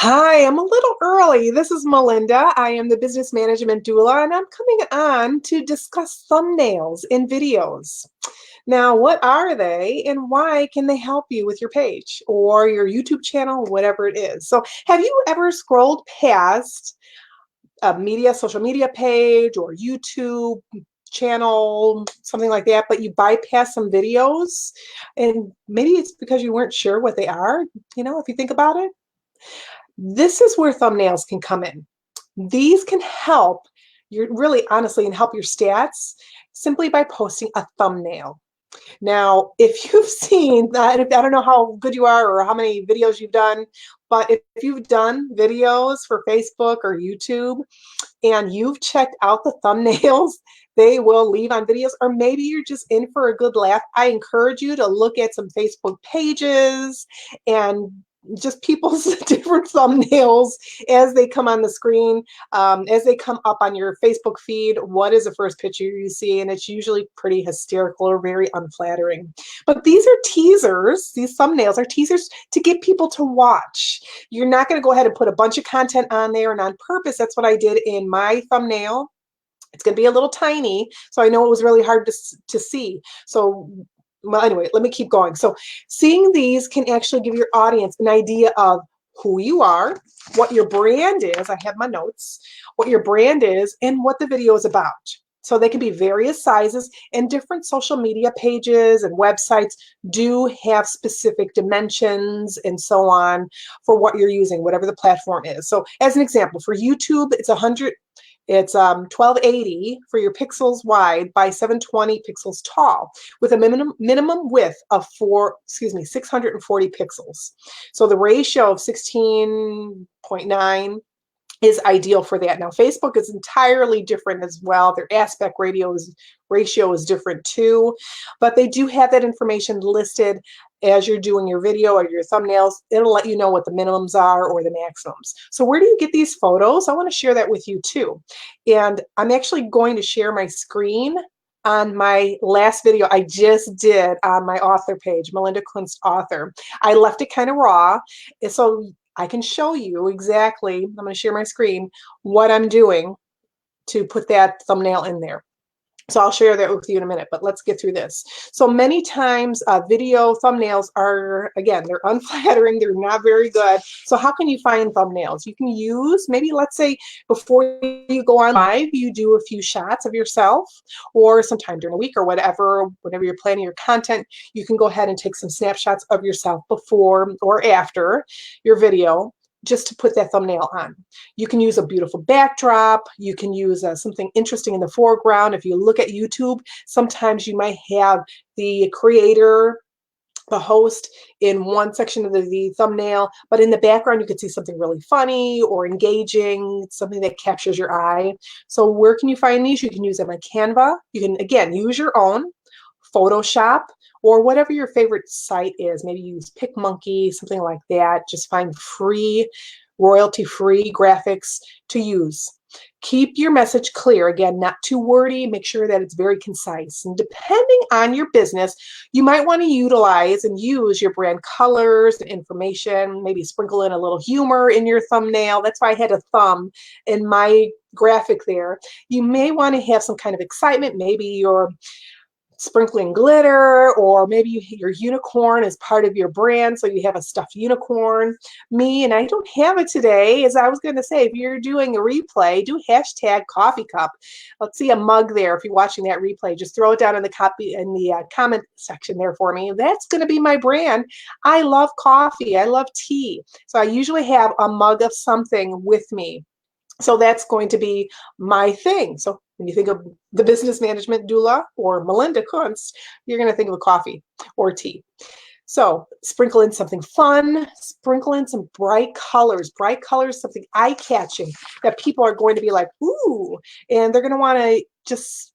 Hi, I'm a little early. This is Melinda. I am the business management doula, and I'm coming on to discuss thumbnails in videos. Now, what are they and why can they help you with your page or your YouTube channel, whatever it is? So, have you ever scrolled past a social media page or YouTube channel, something like that, but you bypass some videos? And maybe it's because you weren't sure what they are, if you think about it. This is where thumbnails can come in. These can help you really honestly and help your stats simply by posting a thumbnail. Now, if you've seen that, I don't know how good you are or how many videos you've done, but if you've done videos for Facebook or YouTube and you've checked out the thumbnails they will leave on videos, or maybe you're just in for a good laugh, I encourage you to look at some Facebook pages and just people's different thumbnails as they come on the screen, as they come up on your Facebook feed. What is the first picture you see? And it's usually pretty hysterical or very unflattering. But these are teasers. These thumbnails are teasers to get people to watch. You're not going to go ahead and put a bunch of content on there, and on purpose, that's what I did in my thumbnail. It's going to be a little tiny, so I know it was really hard to see. So well, anyway, let me keep going. So seeing these can actually give your audience an idea of who you are, what your brand is. I have my notes, what your brand is, and what the video is about. So they can be various sizes, and different social media pages and websites do have specific dimensions and so on for what you're using, whatever the platform is. So as an example, for YouTube, it's 1280 for your pixels wide by 720 pixels tall, with a minimum width of 640 pixels. So the ratio of 16.9 is ideal for that. Now, Facebook is entirely different as well. Their aspect ratio is different too, but they do have that information listed as you're doing your video or your thumbnails. It'll let you know what the minimums are or the maximums. So where do you get these photos? I want to share that with you too. And I'm actually going to share my screen on my last video I just did on my author page, Melinda Kunst author. I left it kind of raw, so I can show you exactly, I'm going to share my screen, what I'm doing to put that thumbnail in there. So I'll share that with you in a minute, but let's get through this. So many times video thumbnails are, again, they're unflattering, they're not very good. So how can you find thumbnails? You can use, maybe let's say before you go on live, you do a few shots of yourself, or sometime during a week or whatever, whenever you're planning your content, you can go ahead and take some snapshots of yourself before or after your video, just to put that thumbnail on. You can use a beautiful backdrop. You can use something interesting in the foreground. If you look at YouTube, sometimes you might have the creator, the host in one section of the thumbnail, but in the background, you could see something really funny or engaging, something that captures your eye. So where can you find these? You can use them on Canva. You can, again, use your own, Photoshop, or whatever your favorite site is. Maybe use PicMonkey, something like that. Just find free, royalty-free graphics to use. Keep your message clear. Again, not too wordy. Make sure that it's very concise. And depending on your business, you might want to utilize and use your brand colors and information, maybe sprinkle in a little humor in your thumbnail. That's why I had a thumb in my graphic there. You may want to have some kind of excitement. Maybe you're sprinkling glitter, or maybe your unicorn is part of your brand, so you have a stuffed unicorn. Me, and I don't have it today, as I was going to say, if you're doing a replay, do hashtag coffee cup. Let's see a mug there. If you're watching that replay, just throw it down in the comment section there for me. That's going to be my brand. I love coffee. I love tea. So I usually have a mug of something with me. So that's going to be my thing. So when you think of the business management doula or Melinda Kunst, you're going to think of a coffee or tea. So sprinkle in something fun, sprinkle in some bright colors, something eye-catching that people are going to be like, ooh, and they're going to want to just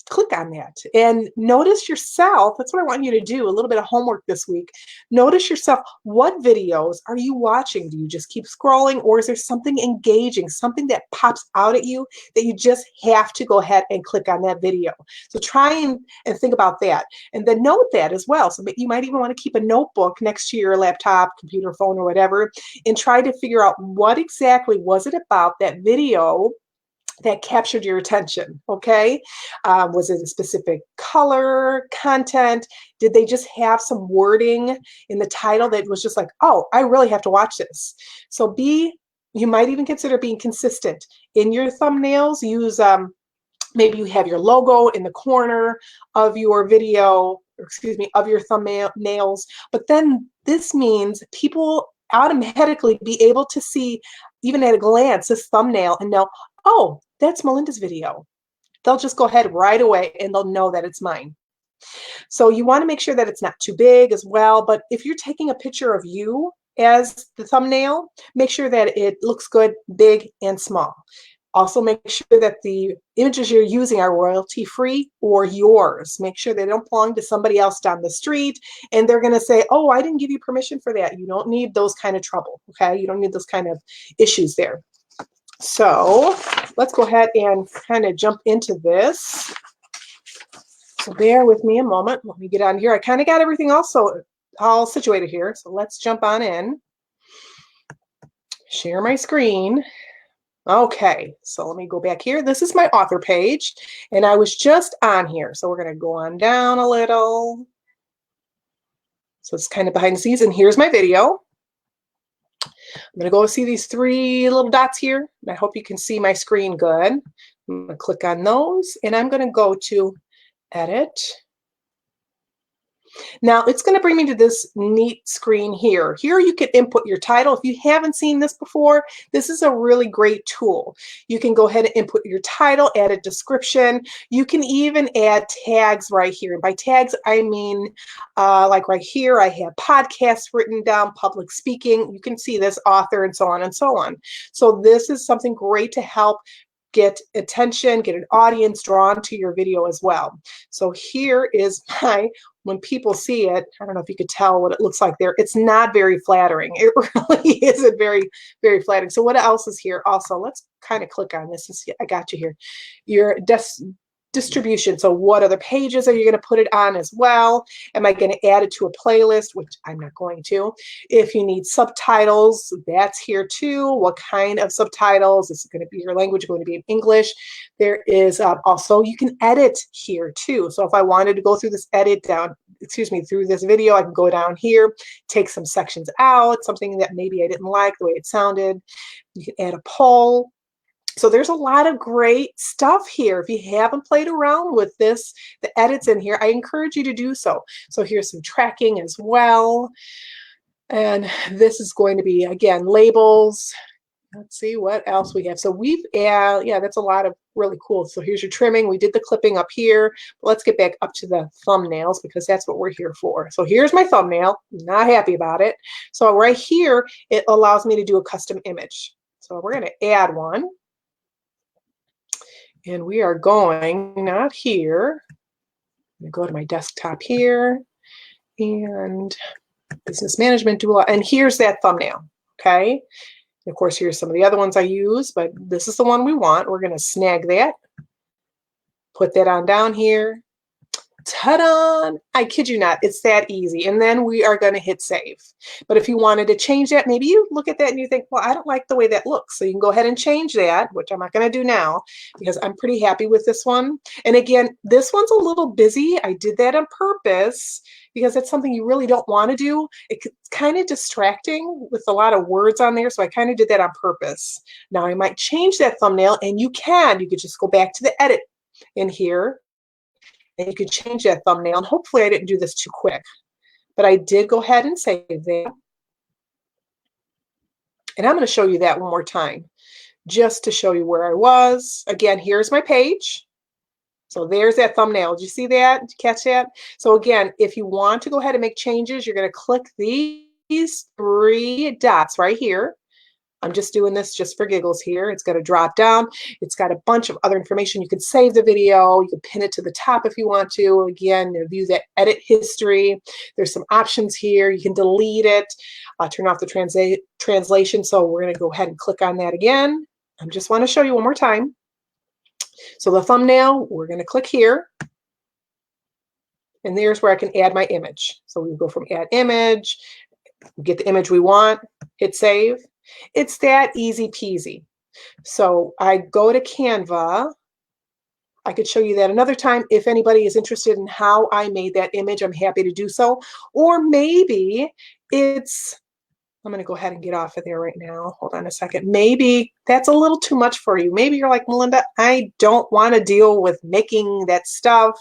click on that and notice yourself. That's what I want you to do. A little bit of homework this week. Notice yourself. What videos are you watching? Do you just keep scrolling, or is there something engaging, something that pops out at you that you just have to go ahead and click on that video? So try and think about that, and then note that as well. So you might even want to keep a notebook next to your laptop, computer, phone, or whatever, and try to figure out what exactly was it about that video that captured your attention, okay? Was it a specific color, content? Did they just have some wording in the title that was just like, oh, I really have to watch this? So you might even consider being consistent in your thumbnails. Use, maybe you have your logo in the corner of your video, or excuse me, of your thumbnails, but then this means people automatically be able to see, even at a glance, this thumbnail and know, oh, that's Melinda's video. They'll just go ahead right away and they'll know that it's mine. So you want to make sure that it's not too big as well. But if you're taking a picture of you as the thumbnail, make sure that it looks good, big and small. Also, make sure that the images you're using are royalty-free or yours. Make sure they don't belong to somebody else down the street and they're going to say, oh, I didn't give you permission for that. You don't need those kind of trouble, okay? You don't need those kind of issues there. So let's go ahead and kind of jump into this. So bear with me a moment. Let me get on here. I kind of got everything also all situated here. So let's jump on in. Share my screen. Okay, so let me go back here. This is my author page, and I was just on here. So we're going to go on down a little. So it's kind of behind the scenes, and here's my video. I'm going to go see these three little dots here. I hope you can see my screen good. I'm going to click on those, and I'm going to go to Edit. Now it's going to bring me to this neat screen here. Here you can input your title. If you haven't seen this before, this is a really great tool. You can go ahead and input your title, add a description. You can even add tags right here. And by tags, I mean like right here, I have podcasts written down, public speaking. You can see this, author, and so on and so on. So this is something great to help get attention, get an audience drawn to your video as well. So here is when people see it, I don't know if you could tell what it looks like there. It's not very flattering. It really isn't very, very flattering. So what else is here? Also, let's kind of click on this and see. I got you here. Your distribution. So what other pages are you going to put it on as well? Am I going to add it to a playlist, which I'm not going to? If you need subtitles, that's here too. What kind of subtitles? Is it going to be your language going to be in English? There is also, you can edit here too. So if I wanted to go through this through this video, I can go down here, take some sections out, something that maybe I didn't like the way it sounded. You can add a poll. So there's a lot of great stuff here. If you haven't played around with this, the edits in here, I encourage you to do so. So here's some tracking as well. And this is going to be, again, labels. Let's see what else we have. So yeah, that's a lot of really cool. So here's your trimming. We did the clipping up here. Let's get back up to the thumbnails because that's what we're here for. So here's my thumbnail. Not happy about it. So right here, it allows me to do a custom image. So we're going to add one. And we are going, not here, I'm going to go to my desktop here and business management tool. And here's that thumbnail, okay? And of course, here's some of the other ones I use, but this is the one we want. We're going to snag that, put that on down here. Ta-da! I kid you not, it's that easy. And then we are going to hit save. But if you wanted to change that, maybe you look at that and you think, well, I don't like the way that looks. So you can go ahead and change that, which I'm not going to do now because I'm pretty happy with this one. And again, this one's a little busy. I did that on purpose because it's something you really don't want to do. It's kind of distracting with a lot of words on there. So I kind of did that on purpose. Now I might change that thumbnail, and you could just go back to the edit in here. And you could change that thumbnail. And hopefully I didn't do this too quick, but I did go ahead and save that. And I'm going to show you that one more time, just to show you where I was. Again, here's my page. So there's that thumbnail. Did you see that? Did you catch that? So again, if you want to go ahead and make changes, you're going to click these three dots right here. I'm just doing this just for giggles here. It's got a drop down. It's got a bunch of other information. You can save the video. You can pin it to the top if you want to. Again, view that edit history. There's some options here. You can delete it, turn off the translation. So we're going to go ahead and click on that again. I just want to show you one more time. So the thumbnail, we're going to click here. And there's where I can add my image. So we go from add image, get the image we want, hit save. It's that easy peasy. So I go to Canva. I could show you that another time. If anybody is interested in how I made that image, I'm happy to do so. Or maybe it's, I'm going to go ahead and get off of there right now. Hold on a second. Maybe that's a little too much for you. Maybe you're like, Melinda, I don't want to deal with making that stuff.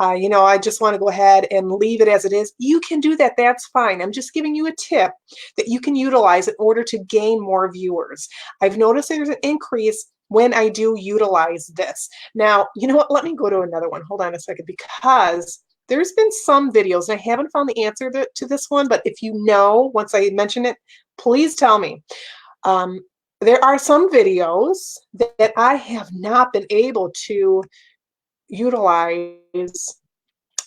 You know, I just want to go ahead and leave it as it is. You can do that. That's fine. I'm just giving you a tip that you can utilize in order to gain more viewers. I've noticed there's an increase when I do utilize this. Now, you know what? Let me go to another one. Hold on a second, because there's been some videos, and I haven't found the answer to this one, but if you know, once I mention it, please tell me. There are some videos that I have not been able to utilize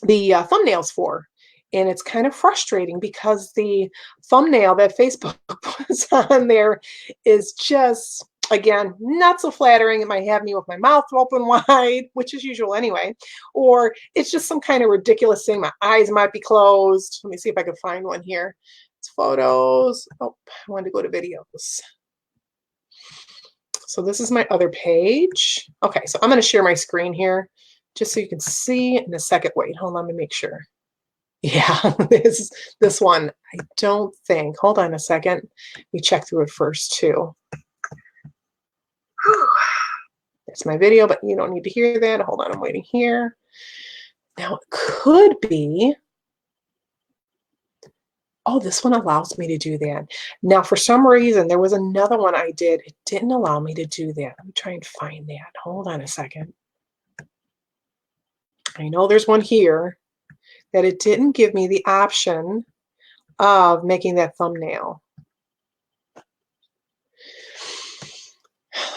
the thumbnails for. And it's kind of frustrating because the thumbnail that Facebook puts on there is just, again, not so flattering. It might have me with my mouth open wide, which is usual anyway, or it's just some kind of ridiculous thing. My eyes might be closed. Let me see if I can find one here. It's photos. Oh, I wanted to go to videos. So this is my other page. Okay, so I'm going to share my screen here just so you can see in a second. Wait, hold on, let me make sure. Yeah, this one, I don't think. Hold on a second. Let me check through it first too. That's my video, but you don't need to hear that. Hold on, I'm waiting here. Now it could be, oh, this one allows me to do that. Now, for some reason, there was another one I did. It didn't allow me to do that. Let me try and find that. Hold on a second. I know there's one here that it didn't give me the option of making that thumbnail.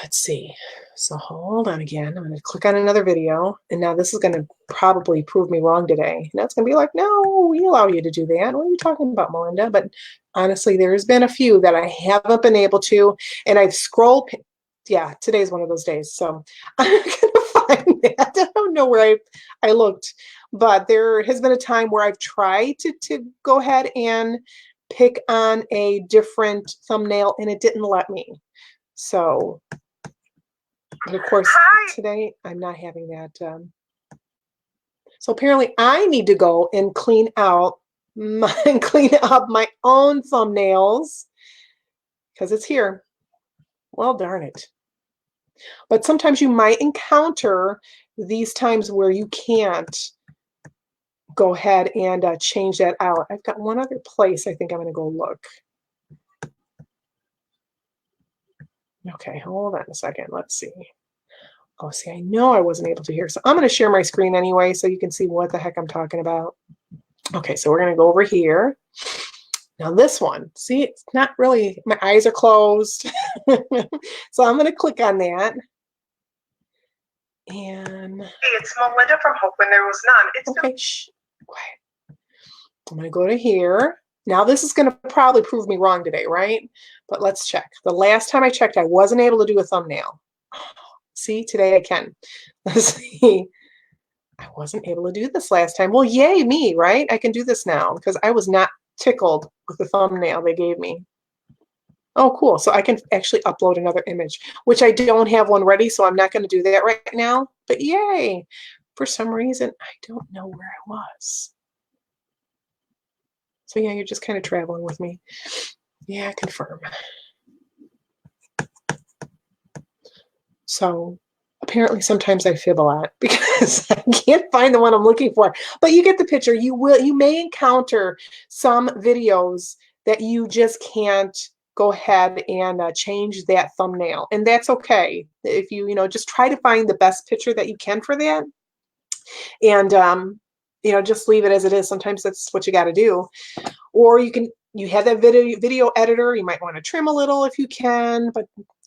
Let's see. So hold on again. I'm going to click on another video. And now this is going to probably prove me wrong today. And that's going to be like, no, we allow you to do that. What are you talking about, Melinda? But honestly, there's been a few that I haven't been able to. And I've scrolled. Yeah, today's one of those days. So I'm going to find that. I don't know where I looked. But there has been a time where I've tried to go ahead and pick on a different thumbnail, and it didn't let me. So, and of course, today I'm not having that. So apparently I need to go and clean up my own thumbnails because it's here. Well, darn it. But sometimes you might encounter these times where you can't go ahead and change that out. I've got one other place I think I'm going to go look. Okay, hold on a second. Let's see. Oh, see, I know I wasn't able to hear. So I'm going to share my screen anyway so you can see what the heck I'm talking about. Okay, so we're going to go over here. Now this one, see, it's not really, my eyes are closed. So I'm going to click on that. And hey, it's Melinda from Hope When There Was None. It's okay, shh. Quiet. I'm going to go to here. Now this is going to probably prove me wrong today, right? But let's check. The last time I checked, I wasn't able to do a thumbnail. See, today I can. Let's see. I wasn't able to do this last time. Well, yay me, right? I can do this now because I was not tickled with the thumbnail they gave me. Oh, cool. So I can actually upload another image, which I don't have one ready, so I'm not going to do that right now. But yay. For some reason, I don't know where I was. So yeah, you're just kind of traveling with me. Yeah, confirm. So apparently sometimes I fib a lot because I can't find the one I'm looking for. But you get the picture. You may encounter some videos that you just can't go ahead and change that thumbnail. And that's okay. If you just try to find the best picture that you can for that. And just leave it as it is. Sometimes that's what you got to do. Or you can you have that video editor. You might want to trim a little if you can, but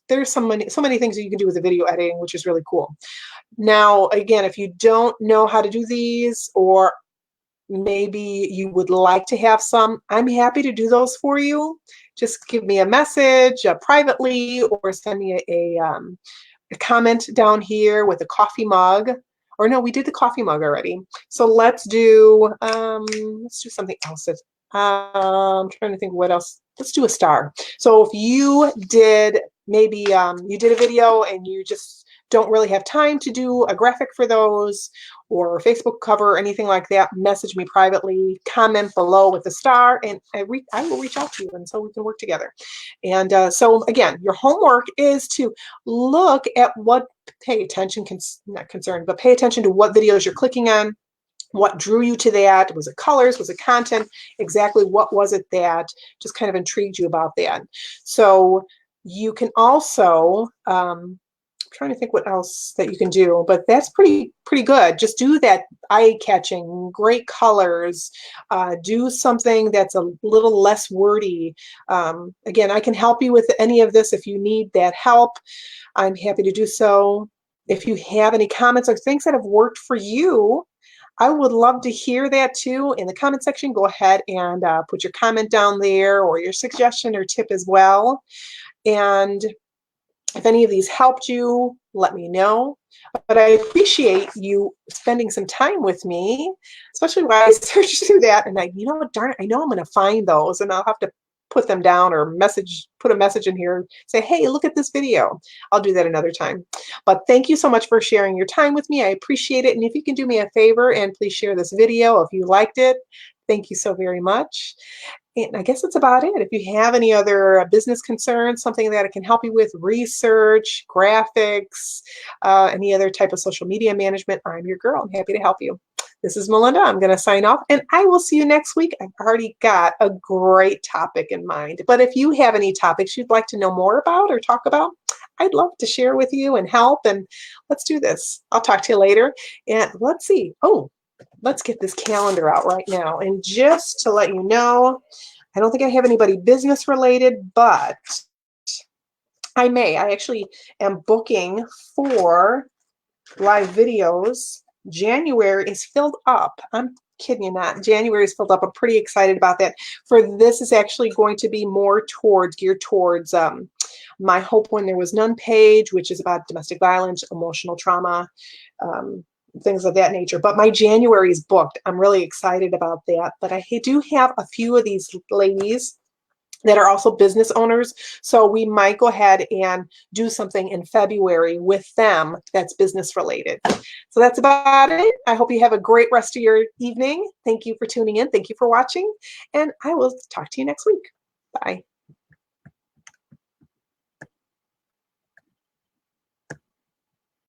there's so many things that you can do with the video editing, which is really cool. Now, again, if you don't know how to do these, or maybe you would like to have some, I'm happy to do those for you. Just give me a message privately, or send me a comment down here with a coffee mug. Or no, we did the coffee mug already. So let's do something else. I'm trying to think what else. Let's do a star. So if you did, maybe you did a video and you just don't really have time to do a graphic for those, or a Facebook cover or anything like that, message me privately, comment below with a star, and I will reach out to you, and so we can work together. And so again, your homework is to look at what, pay attention, not concerned, but pay attention to what videos you're clicking on. What drew you to that? Was it colors? Was it content? Exactly what was it that just kind of intrigued you about that? So you can also, trying to think what else that you can do, but that's pretty good. Just do that eye-catching, great colors. Do something that's a little less wordy. Again, I can help you with any of this if you need that help. I'm happy to do so. If you have any comments or things that have worked for you, I would love to hear that too in the comment section. Go ahead and put your comment down there, or your suggestion or tip as well. And if any of these helped you, let me know. But I appreciate you spending some time with me, especially while I search through that. And you know what, darn it, I know I'm going to find those, and I'll have to put them down, or put a message in here, say, hey, look at this video. I'll do that another time. But thank you so much for sharing your time with me. I appreciate it. And if you can do me a favor and please share this video if you liked it, thank you so very much. And I guess that's about it. If you have any other business concerns, something that I can help you with, research, graphics, any other type of social media management, I'm your girl. I'm happy to help you. This is Melinda. I'm going to sign off, and I will see you next week. I've already got a great topic in mind. But if you have any topics you'd like to know more about or talk about, I'd love to share with you and help. And let's do this. I'll talk to you later. And let's see. Oh, let's get this calendar out right now. And just to let you know, I don't think I have anybody business related, but I actually am booking for live videos. January is filled up. I'm kidding you not. January is filled up. I'm pretty excited about that. For this is actually going to be more geared towards my Hope When There Was None page, which is about domestic violence, emotional trauma, things of that nature. But my January is booked. I'm really excited about that. But I do have a few of these ladies that are also business owners. So we might go ahead and do something in February with them that's business related. So that's about it. I hope you have a great rest of your evening. Thank you for tuning in. Thank you for watching. And I will talk to you next week. Bye.